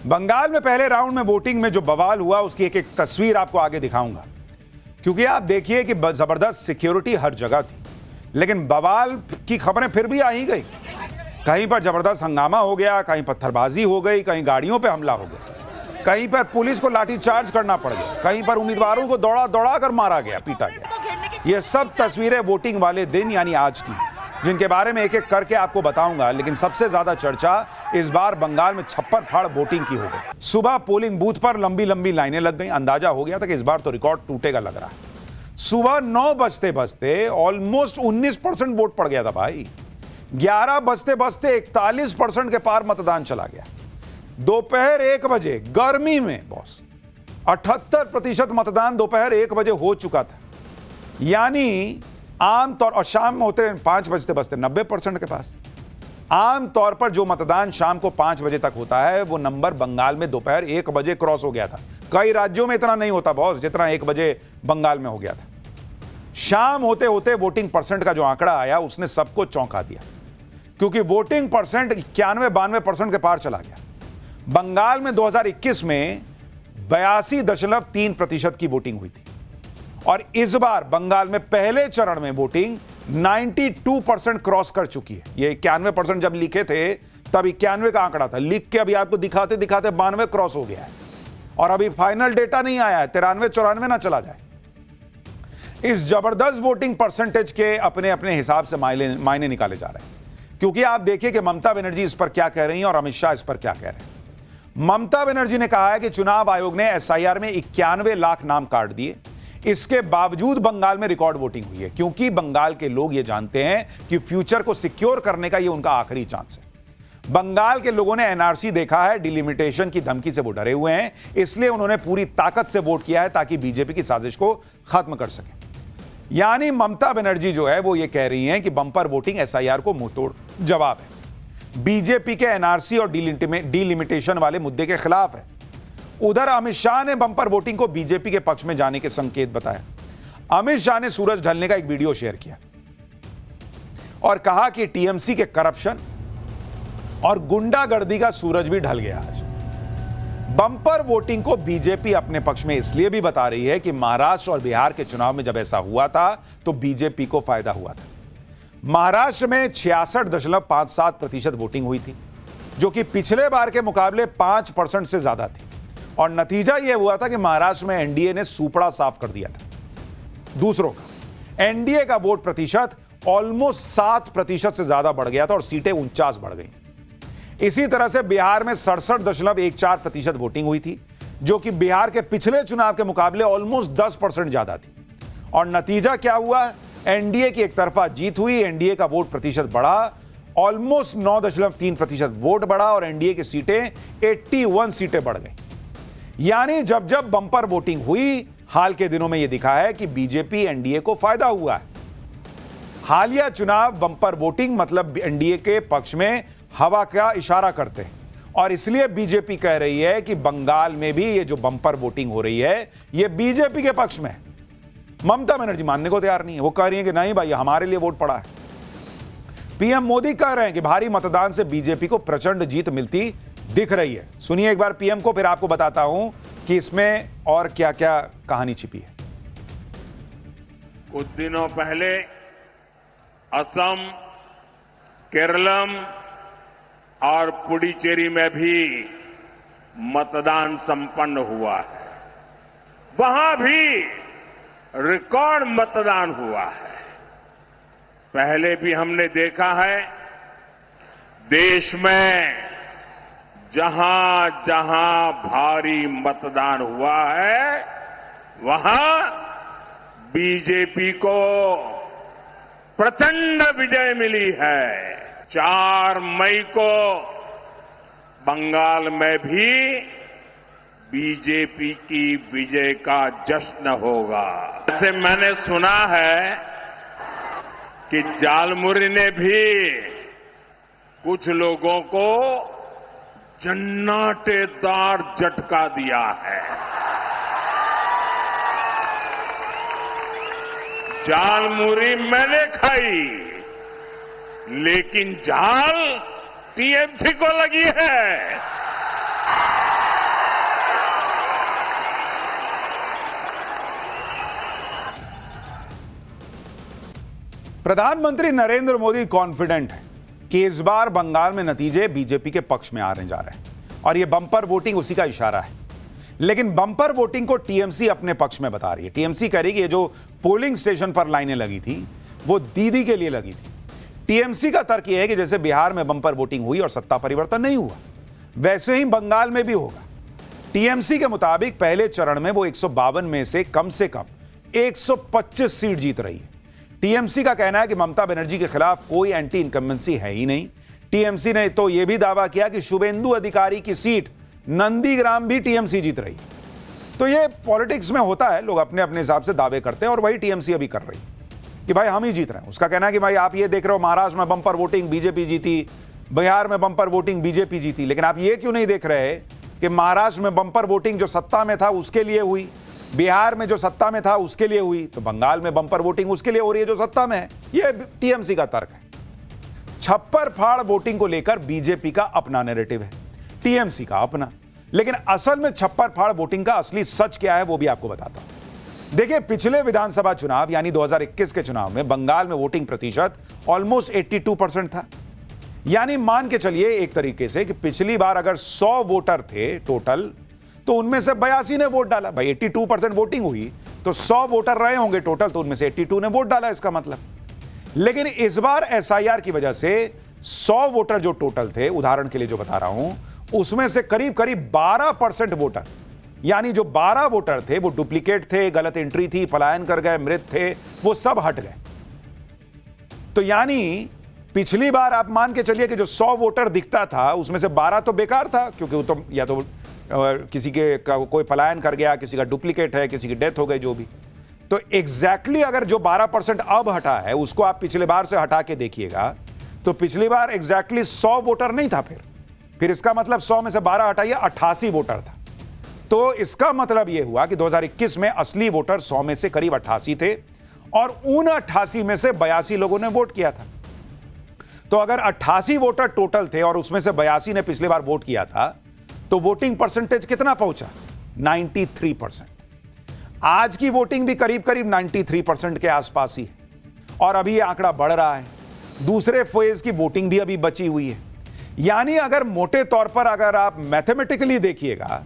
बंगाल में पहले राउंड में वोटिंग में जो बवाल हुआ उसकी एक एक तस्वीर आपको आगे दिखाऊंगा, क्योंकि आप देखिए कि जबरदस्त सिक्योरिटी हर जगह थी, लेकिन बवाल की खबरें फिर भी आ ही गई। कहीं पर जबरदस्त हंगामा हो गया, कहीं पत्थरबाजी हो गई, कहीं गाड़ियों पे हमला हो गया, कहीं पर पुलिस को लाठीचार्ज करना पड़ गया, कहीं पर उम्मीदवारों को दौड़ा दौड़ा कर मारा गया, पीटा गया। ये सब तस्वीरें वोटिंग वाले दिन यानी आज की, जिनके बारे में एक एक करके आपको बताऊंगा। लेकिन सबसे ज्यादा चर्चा इस बार बंगाल में छप्पर फाड़ वोटिंग की हो गई। सुबह पोलिंग बूथ पर लंबी लंबी लाइनें लग गई। अंदाजा हो गया था कि इस बार तो रिकॉर्ड टूटेगा लग रहा है। सुबह 9 बजते बजते ऑलमोस्ट 19% वोट पड़ गया था भाई। 11 बजते बजते 41% के पार मतदान चला गया। दोपहर 1 बजे गर्मी में बॉस 78% मतदान दोपहर 1 बजे हो चुका था। यानी आमतौर और शाम में होते 5 बजते बजते 90% के पास। आमतौर पर जो मतदान शाम को 5 बजे तक होता है वो नंबर बंगाल में दोपहर 1 बजे क्रॉस हो गया था। कई राज्यों में इतना नहीं होता बॉस जितना 1 बजे बंगाल में हो गया था। शाम होते होते वोटिंग परसेंट का जो आंकड़ा आया उसने सबको चौंका दिया, क्योंकि वोटिंग परसेंट 91-92% के पार चला गया। बंगाल में 2021 में 82.3% की वोटिंग हुई थी और इस बार बंगाल में पहले चरण में वोटिंग 92% क्रॉस कर चुकी है। ये 91% जब लिखे थे तब 91 का आंकड़ा था, लिख के अभी आपको दिखाते दिखाते 92 क्रॉस हो गया है और अभी फाइनल डेटा नहीं आया है, 93-94 ना चला जाए। इस जबरदस्त वोटिंग परसेंटेज के अपने अपने हिसाब से मायने निकाले जा रहे हैं, क्योंकि आप देखिए कि ममता बनर्जी इस पर क्या कह रही हैं और अमित शाह इस पर क्या कह रहे हैं। ममता बनर्जी ने कहा है कि चुनाव आयोग ने एसआईआर में 91 लाख नाम काट दिए, इसके बावजूद बंगाल में रिकॉर्ड वोटिंग हुई है, क्योंकि बंगाल के लोग ये जानते हैं कि फ्यूचर को सिक्योर करने का ये उनका आखिरी चांस है। बंगाल के लोगों ने एनआरसी देखा है, डिलिमिटेशन की धमकी से वो डरे हुए हैं, इसलिए उन्होंने पूरी ताकत से वोट किया है ताकि बीजेपी की साजिश को खत्म कर सके। यानी ममता बनर्जी जो है वो ये कह रही हैं कि बंपर वोटिंग एसआईआर को मुंहतोड़ जवाब है, बीजेपी के एनआरसी और डिलिमिटेशन वाले मुद्दे के खिलाफ है। उधर अमित शाह ने बंपर वोटिंग को बीजेपी के पक्ष में जाने के संकेत बताया। अमित शाह ने सूरज ढलने का एक वीडियो शेयर किया और कहा कि टीएमसी के करप्शन और गुंडागर्दी का सूरज भी ढल गया आज। बंपर वोटिंग को बीजेपी अपने पक्ष में इसलिए भी बता रही है कि महाराष्ट्र और बिहार के चुनाव में जब ऐसा हुआ था तो बीजेपी को फायदा हुआ था। महाराष्ट्र में 66.57% वोटिंग हुई थी, जो कि पिछले बार के मुकाबले 5% से ज्यादा थी और नतीजा यह हुआ था कि महाराष्ट्र में एनडीए ने सुपड़ा साफ कर दिया था दूसरों का। एनडीए का वोट प्रतिशत ऑलमोस्ट 7% से ज्यादा बढ़ गया था और सीटें 49 बढ़ गई। इसी तरह से बिहार में 67.14% वोटिंग हुई थी, जो कि बिहार के पिछले चुनाव के मुकाबले ऑलमोस्ट 10% ज्यादा थी। और नतीजा क्या हुआ? एनडीए की एक तरफा जीत हुई, एनडीए का वोट प्रतिशत बढ़ा, ऑलमोस्ट 9.3% वोट बढ़ा और एनडीए की सीटें 81 सीटें बढ़ गई। यानी जब जब बंपर वोटिंग हुई, हाल के दिनों में यह दिखा है कि बीजेपी एनडीए को फायदा हुआ है। हालिया चुनाव बंपर वोटिंग मतलब एनडीए के पक्ष में हवा का इशारा करते हैं और इसलिए बीजेपी कह रही है कि बंगाल में भी ये जो बंपर वोटिंग हो रही है ये बीजेपी के पक्ष में है। ममता बनर्जी मानने को तैयार नहीं है, वो कह रही है कि नहीं भाई हमारे लिए वोट पड़ा है। पीएम मोदी कह रहे हैं कि भारी मतदान से बीजेपी को प्रचंड जीत मिलती दिख रही है। सुनिए एक बार पीएम को, फिर आपको बताता हूं कि इसमें और क्या क्या कहानी छिपी है। कुछ दिनों पहले असम, केरलम और पुडुचेरी में भी मतदान संपन्न हुआ है। वहां भी रिकॉर्ड मतदान हुआ है। पहले भी हमने देखा है देश में जहां जहां भारी मतदान हुआ है वहां बीजेपी को प्रचंड विजय मिली है। 4 मई को बंगाल में भी बीजेपी की विजय का जश्न होगा। ऐसे मैंने सुना है कि झालमुरी ने भी कुछ लोगों को जन्नाटेदार झटका दिया है। झालमुरी मैंने खाई, लेकिन झाल टीएमसी को लगी है। प्रधानमंत्री नरेंद्र मोदी कॉन्फिडेंट है कि इस बार बंगाल में नतीजे बीजेपी के पक्ष में आने जा रहे हैं और यह बंपर वोटिंग उसी का इशारा है। लेकिन बंपर वोटिंग को टीएमसी अपने पक्ष में बता रही है। टीएमसी कह रही है कि ये जो पोलिंग स्टेशन पर लाइनें लगी थी वो दीदी के लिए लगी थी। टीएमसी का तर्क यह है कि जैसे बिहार में बंपर वोटिंग हुई और सत्ता परिवर्तन नहीं हुआ, वैसे ही बंगाल में भी होगा। टीएमसी के मुताबिक पहले चरण में वो 152 में से कम 125 सीट जीत रही है। टीएमसी का कहना है कि ममता बनर्जी के खिलाफ कोई एंटी इनकम्बेंसी है ही नहीं। टीएमसी ने तो यह भी दावा किया कि शुभेंदु अधिकारी की सीट नंदीग्राम भी टीएमसी जीत रही है। तो ये पॉलिटिक्स में होता है, लोग अपने अपने हिसाब से दावे करते हैं और वही टीएमसी अभी कर रही है कि भाई हम ही जीत रहे हैं। उसका कहना है कि भाई आप ये देख रहे हो महाराष्ट्र में बंपर वोटिंग बीजेपी जीती, बिहार में बंपर वोटिंग बीजेपी जीती, लेकिन आप ये क्यों नहीं देख रहे कि महाराष्ट्र में बंपर वोटिंग जो सत्ता में था उसके लिए हुई, बिहार में जो सत्ता में था उसके लिए हुई, तो बंगाल में बंपर वोटिंग उसके लिए हो रही है जो सत्ता में है। यह टीएमसी का तर्क है। छप्पर फाड़ वोटिंग को लेकर बीजेपी का अपना नैरेटिव है, टीएमसी का अपना। लेकिन असल में छप्पर फाड़ वोटिंग का असली सच क्या है वो भी आपको बताता हूं। देखिए, पिछले विधानसभा चुनाव यानी 2021 के चुनाव में बंगाल में वोटिंग प्रतिशत ऑलमोस्ट 82% था। यानी मान के चलिए एक तरीके से कि पिछली बार अगर 100 वोटर थे टोटल, तो उनमें से 82 ने वोट डाला। भाई 82% वोटिंग हुई तो 100 वोटर रहे होंगे टोटल, तो उनमें से 82 ने वोट डाला इसका मतलब। लेकिन इस बार एसआईआर की वजह से 100 वोटर जो टोटल थे, उदाहरण के लिए जो बता रहा हूं, उसमें से करीब करीब 12% वोटर, यानी जो 12 वोटर थे वो डुप्लीकेट थे, गलत एंट्री थी, पलायन कर गए, मृत थे, वो सब हट गए। तो यानी पिछली बार आप मान के चलिए कि जो 100 वोटर दिखता था उसमें से 12 तो बेकार था, क्योंकि वो तो या तो किसी के कोई पलायन कर गया, किसी का डुप्लीकेट है, किसी की डेथ हो गई, जो भी। तो एग्जैक्टली अगर जो 12% अब हटा है उसको आप पिछले बार से हटा के देखिएगा तो पिछली बार एग्जैक्टली 100 वोटर नहीं था। फिर इसका मतलब 100 में से 12 हटाइए, 88 वोटर था। तो इसका मतलब यह हुआ कि 2021 में असली वोटर 100 में से करीब 88 थे और उन 88 में से 82 लोगों ने वोट किया था। तो अगर 88 वोटर टोटल थे और उसमें से 82 ने पिछली बार वोट किया था, तो वोटिंग परसेंटेज कितना पहुंचा? 93%। आज की वोटिंग भी करीब करीब 93% के आसपास ही है और अभी यह आंकड़ा बढ़ रहा है। दूसरे फेज की वोटिंग भी अभी बची हुई है। यानी अगर मोटे तौर पर अगर आप मैथमेटिकली देखिएगा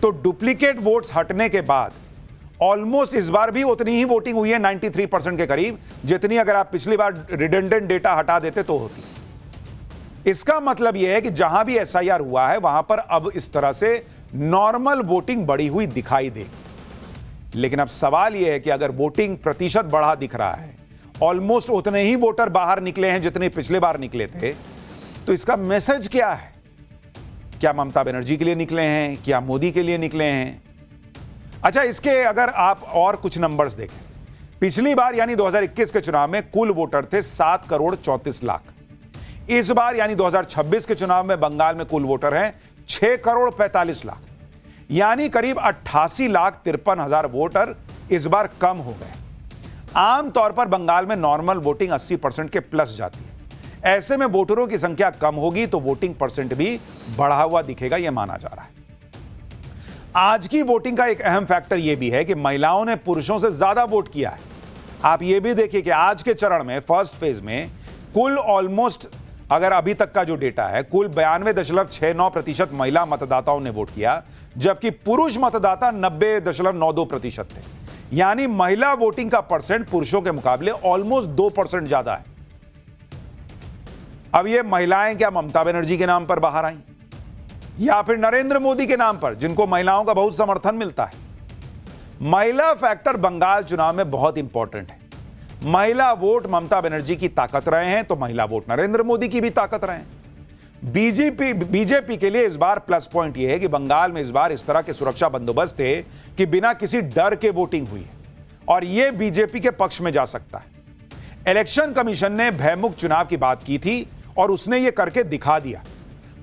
तो डुप्लीकेट वोट्स हटने के बाद ऑलमोस्ट इस बार भी उतनी ही वोटिंग हुई है, 93% के करीब, जितनी अगर आप पिछली बार रिडंडेंट डेटा हटा देते तो होती। इसका मतलब यह है कि जहां भी एसआईआर हुआ है वहां पर अब इस तरह से नॉर्मल वोटिंग बढ़ी हुई दिखाई देगी। लेकिन अब सवाल यह है कि अगर वोटिंग प्रतिशत बढ़ा दिख रहा है, ऑलमोस्ट उतने ही वोटर बाहर निकले हैं जितने पिछले बार निकले थे, तो इसका मैसेज क्या है? क्या ममता बनर्जी के लिए निकले हैं? क्या मोदी के लिए निकले हैं? अच्छा, इसके अगर आप और कुछ नंबर्स देखें, पिछली बार यानी 2021 के चुनाव में कुल वोटर थे 7 करोड़ 34 लाख। इस बार यानी 2026 के चुनाव में बंगाल में कुल वोटर हैं 6 करोड़ 45 लाख, यानी करीब 88 लाख 53 हजार वोटर इस बार कम हो गए। आमतौर पर बंगाल में नॉर्मल वोटिंग 80% के प्लस जाती है। ऐसे में वोटरों की संख्या कम होगी तो वोटिंग परसेंट भी बढ़ा हुआ दिखेगा, यह माना जा रहा है। आज की वोटिंग का एक अहम फैक्टर यह भी है कि महिलाओं ने पुरुषों से ज्यादा वोट किया है। आप यह भी देखिए कि आज के चरण में फर्स्ट फेज में कुल ऑलमोस्ट, अगर अभी तक का जो डेटा है, कुल 92.69% महिला मतदाताओं ने वोट किया, जबकि पुरुष मतदाता 90.92% थे। यानी महिला वोटिंग का परसेंट पुरुषों के मुकाबले ऑलमोस्ट 2% ज्यादा है। अब ये महिलाएं क्या ममता बनर्जी के नाम पर बाहर आई या फिर नरेंद्र मोदी के नाम पर, जिनको महिलाओं का बहुत समर्थन मिलता है? महिला फैक्टर बंगाल चुनाव में बहुत इंपॉर्टेंट है। महिला वोट ममता बनर्जी की ताकत रहे हैं तो महिला वोट नरेंद्र मोदी की भी ताकत रहे हैं। बीजेपी के लिए इस बार प्लस पॉइंट यह है कि बंगाल में इस बार इस तरह के सुरक्षा बंदोबस्त थे कि बिना किसी डर के वोटिंग हुई है और यह बीजेपी के पक्ष में जा सकता है। इलेक्शन कमीशन ने भयमुक्त चुनाव की बात की थी और उसने यह करके दिखा दिया।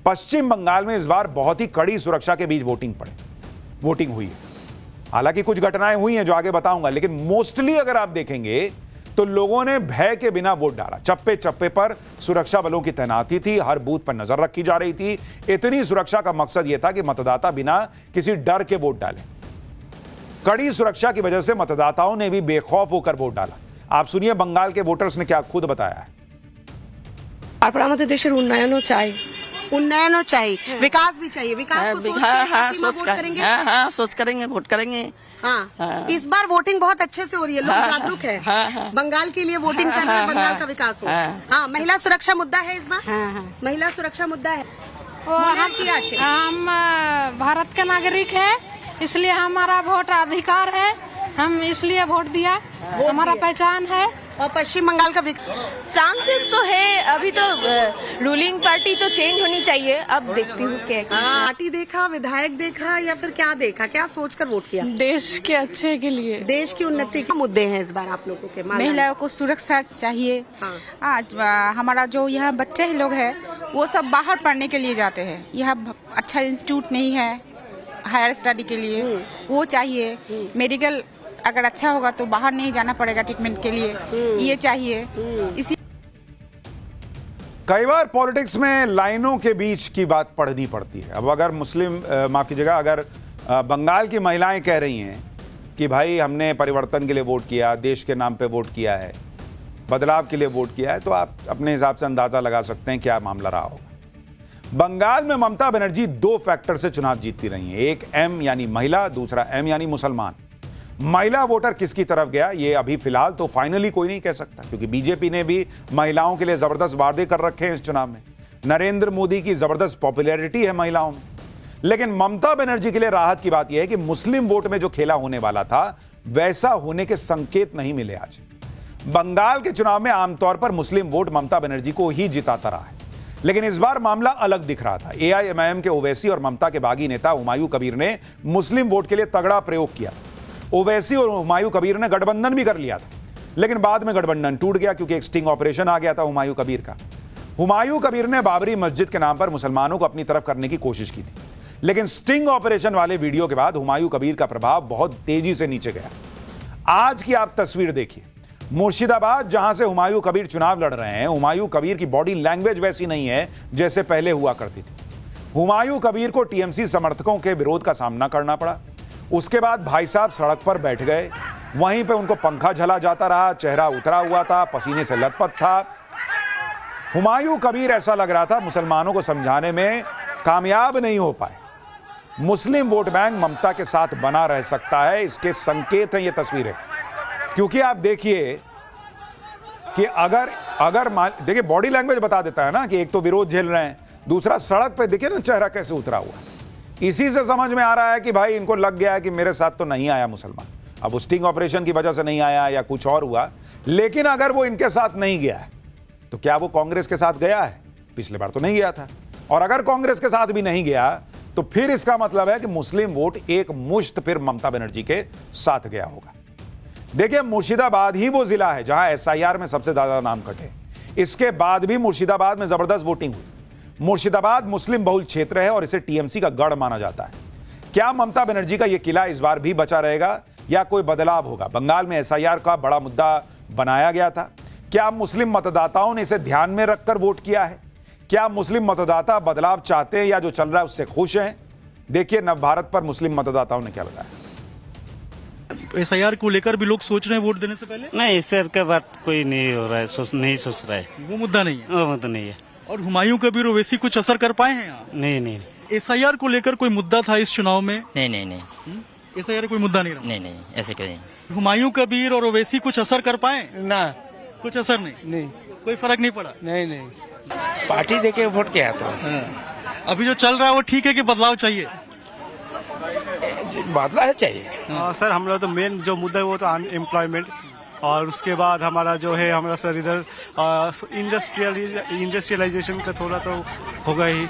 पश्चिम बंगाल में इस बार बहुत ही कड़ी सुरक्षा के बीच वोटिंग हुई है। हालांकि कुछ घटनाएं हुई हैं जो आगे बताऊंगा, लेकिन मोस्टली अगर आप देखेंगे तो लोगों ने भय के बिना वोट डाला। चप्पे चप्पे पर सुरक्षा बलों की तैनाती थी, हर बूथ पर नजर रखी जा रही थी। इतनी सुरक्षा का मकसद यह था कि मतदाता बिना किसी डर के वोट डाले। कड़ी सुरक्षा की वजह से मतदाताओं ने भी बेखौफ होकर वोट डाला। आप सुनिए बंगाल के वोटर्स ने क्या खुद बताया है। তারপর আমাদের দেশের উন্নয়নও চাই, উন্নয়নও চাই, विकास भी चाहिए, विकास को सोच के वोट करेंगे। हाँ सोच करेंगे, वोट करेंगे। हाँ, इस बार वोटिंग बहुत अच्छे से हो रही है, लोग जागरूक है। बंगाल के लिए वोटिंग कर रहे हैं, बंगाल का विकास हो। हाँ, महिला सुरक्षा मुद्दा है इस बार। महिला सुरक्षा मुद्दा है। हम भारत के नागरिक है, इसलिए हमारा वोट अधिकार है, हम इसलिए वोट दिया, हमारा पहचान है। और पश्चिम बंगाल का चांसेस तो है, अभी तो रूलिंग पार्टी तो चेंज होनी चाहिए। अब देखती हूँ क्या पार्टी देखा, विधायक देखा या फिर क्या देखा, क्या सोचकर वोट किया? देश के अच्छे के लिए, देश की उन्नति के मुद्दे हैं इस बार आप लोगों के। महिलाओं को सुरक्षा चाहिए। आज हमारा जो यहाँ बच्चे लोग हैं वो सब बाहर पढ़ने के लिए जाते हैं, यहाँ अच्छा इंस्टीट्यूट नहीं है हायर स्टडी के लिए, वो चाहिए। मेडिकल अगर अच्छा होगा तो बाहर नहीं जाना पड़ेगा ट्रीटमेंट के लिए, ये चाहिए। इसी कई बार पॉलिटिक्स में लाइनों के बीच की बात पढ़नी पड़ती है। अब अगर माफ कीजिएगा, अगर बंगाल की महिलाएं कह रही हैं कि भाई हमने परिवर्तन के लिए वोट किया, देश के नाम पे वोट किया है, बदलाव के लिए वोट किया है, तो आप अपने हिसाब से अंदाजा लगा सकते हैं क्या मामला रहा होगा। बंगाल में ममता बनर्जी 2 फैक्टर से चुनाव जीतती रही हैं, एक M यानी महिला, दूसरा M यानी मुसलमान। महिला वोटर किसकी तरफ गया ये अभी फिलहाल तो फाइनली कोई नहीं कह सकता, क्योंकि बीजेपी ने भी महिलाओं के लिए जबरदस्त वादे कर रखे हैं इस चुनाव में। नरेंद्र मोदी की जबरदस्त पॉपुलैरिटी है महिलाओं में। लेकिन ममता बनर्जी के लिए राहत की बात यह है कि मुस्लिम वोट में जो खेला होने वाला था वैसा होने के संकेत नहीं मिले। आज बंगाल के चुनाव में आमतौर पर मुस्लिम वोट ममता बनर्जी को ही जिताता रहा है, लेकिन इस बार मामला अलग दिख रहा था। AIMIM के ओवैसी और ममता के बागी नेता हुमायूं कबीर ने मुस्लिम वोट के लिए तगड़ा प्रयोग किया। ओवैसी और हुमायूं कबीर ने गठबंधन भी कर लिया था, लेकिन बाद में गठबंधन टूट गया क्योंकि एक स्टिंग ऑपरेशन आ गया था हुमायूं कबीर का। हुमायूं कबीर ने बाबरी मस्जिद के नाम पर मुसलमानों को अपनी तरफ करने की कोशिश की थी, लेकिन स्टिंग ऑपरेशन वाले वीडियो के बाद हुमायूं कबीर का प्रभाव बहुत तेजी से नीचे गया। आज की आप तस्वीर देखिए, मुर्शिदाबाद जहां से हुमायूं कबीर चुनाव लड़ रहे हैं, हुमायूं कबीर की बॉडी लैंग्वेज वैसी नहीं है जैसे पहले हुआ करती थी। हुमायूं कबीर को TMC समर्थकों के विरोध का सामना करना पड़ा। उसके बाद भाई साहब सड़क पर बैठ गए, वहीं पे उनको पंखा झला जाता रहा, चेहरा उतरा हुआ था, पसीने से लथपथ था। हुमायूं कबीर ऐसा लग रहा था मुसलमानों को समझाने में कामयाब नहीं हो पाए। मुस्लिम वोट बैंक ममता के साथ बना रह सकता है, इसके संकेत हैं ये तस्वीरें। क्योंकि आप देखिए कि अगर देखिए बॉडी लैंग्वेज बता देता है ना कि एक तो विरोध झेल रहे हैं, दूसरा सड़क पे देखिए ना चेहरा कैसे उतरा हुआ है। इसी से समझ में आ रहा है कि भाई इनको लग गया है कि मेरे साथ तो नहीं आया मुसलमान। अब स्टिंग ऑपरेशन की वजह से नहीं आया या कुछ और हुआ, लेकिन अगर वो इनके साथ नहीं गया है तो क्या वो कांग्रेस के साथ गया है? पिछले बार तो नहीं गया था। और अगर कांग्रेस के साथ भी नहीं गया तो फिर इसका मतलब है कि मुस्लिम वोट एक मुश्त फिर ममता बनर्जी के साथ गया होगा। देखिए मुर्शिदाबाद ही वो जिला है जहां SIR में सबसे ज्यादा नाम कटे। इसके बाद भी मुर्शिदाबाद में जबरदस्त वोटिंग हुई। मुर्शिदाबाद मुस्लिम बहुल क्षेत्र है और इसे TMC का गढ़ माना जाता है। क्या ममता बनर्जी का यह किला इस बार भी बचा रहेगा या कोई बदलाव होगा? बंगाल में SIR का बड़ा मुद्दा बनाया गया था। क्या मुस्लिम मतदाताओं ने इसे ध्यान में रखकर वोट किया है? क्या मुस्लिम मतदाता बदलाव चाहते हैं या जो चल रहा है उससे खुश हैं? देखिए नवभारत पर मुस्लिम मतदाताओं ने क्या बताया। SIR को लेकर भी लोग सोच रहे हैं वोट देने से पहले? नहीं, इससे का बात कोई नहीं हो रहा है, नहीं सोच रहा है। वो मुद्दा नहीं है, वो मुद्दा नहीं है। और हुमायूं कबीर ओवैसी कुछ असर कर पाए हैं यहाँ? नहीं। SIR को लेकर कोई मुद्दा था इस चुनाव में? नहीं। SIR कोई मुद्दा नहीं रहा? नहीं, ऐसे कहीं। हुमायूं कबीर और ओवैसी कुछ असर कर पाए? ना, कुछ असर नहीं। कोई फर्क नहीं पड़ा? नहीं। पार्टी देके वोट किया तो। अभी जो चल रहा है वो ठीक है कि बदलाव चाहिए? बदलाव चाहिए। सर हमारा तो मेन जो मुद्दा है वो तो अनएम्प्लॉयमेंट, और उसके बाद हमारा जो है हमारा सर इधर इंडस्ट्रियलाइजेशन का थोड़ा तो होगा ही।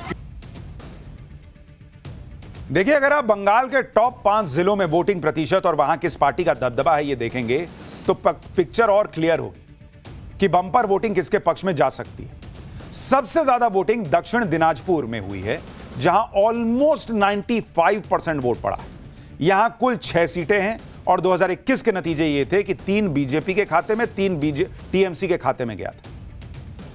देखिए अगर आप बंगाल के टॉप 5 जिलों में वोटिंग प्रतिशत और वहां किस पार्टी का दबदबा है ये देखेंगे तो पिक्चर और क्लियर होगी कि बंपर वोटिंग किसके पक्ष में जा सकती है। सबसे ज्यादा वोटिंग दक्षिण दिनाजपुर में हुई है जहां ऑलमोस्ट 95% वोट पड़ा है। यहां कुल 6 सीटें हैं और 2021 के नतीजे ये थे कि 3 बीजेपी के खाते में, 3 TMC के खाते में गया था।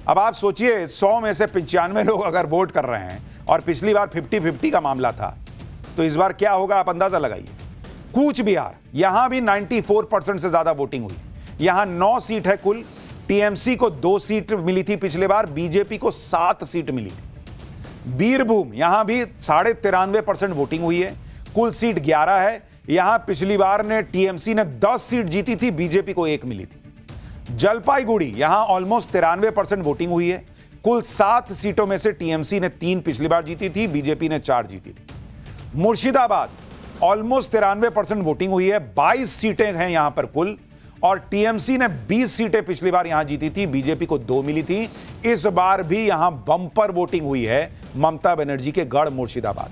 अब आप सोचिए 100 में से 95 लोग अगर वोट कर रहे हैं और पिछली बार 50-50 का मामला था तो इस बार क्या होगा आप अंदाजा लगाइए। कूच बिहार, यहां भी 94% से ज्यादा वोटिंग हुई। यहां 9 सीट है कुल। टीएमसी को 2 सीट मिली थी पिछले बार, बीजेपी को 7 सीट मिली थी। बीरभूम यहां भी 93.5% वोटिंग हुई है, कुल सीट 11 है। यहां पिछली बार ने टीएमसी ने 10 सीट जीती थी, बीजेपी को 1 मिली थी। जलपाईगुड़ी यहां ऑलमोस्ट 93% वोटिंग हुई है, कुल 7 सीटों में से टीएमसी ने 3 पिछली बार जीती थी, बीजेपी ने 4 जीती थी। मुर्शिदाबाद ऑलमोस्ट 93% वोटिंग हुई है, 22 सीटें हैं यहां पर कुल, और टीएमसी ने 20 सीटें पिछली बार यहां जीती थी, बीजेपी को 2 मिली थी। इस बार भी यहां बम्पर वोटिंग हुई है ममता बनर्जी के गढ़ मुर्शिदाबाद।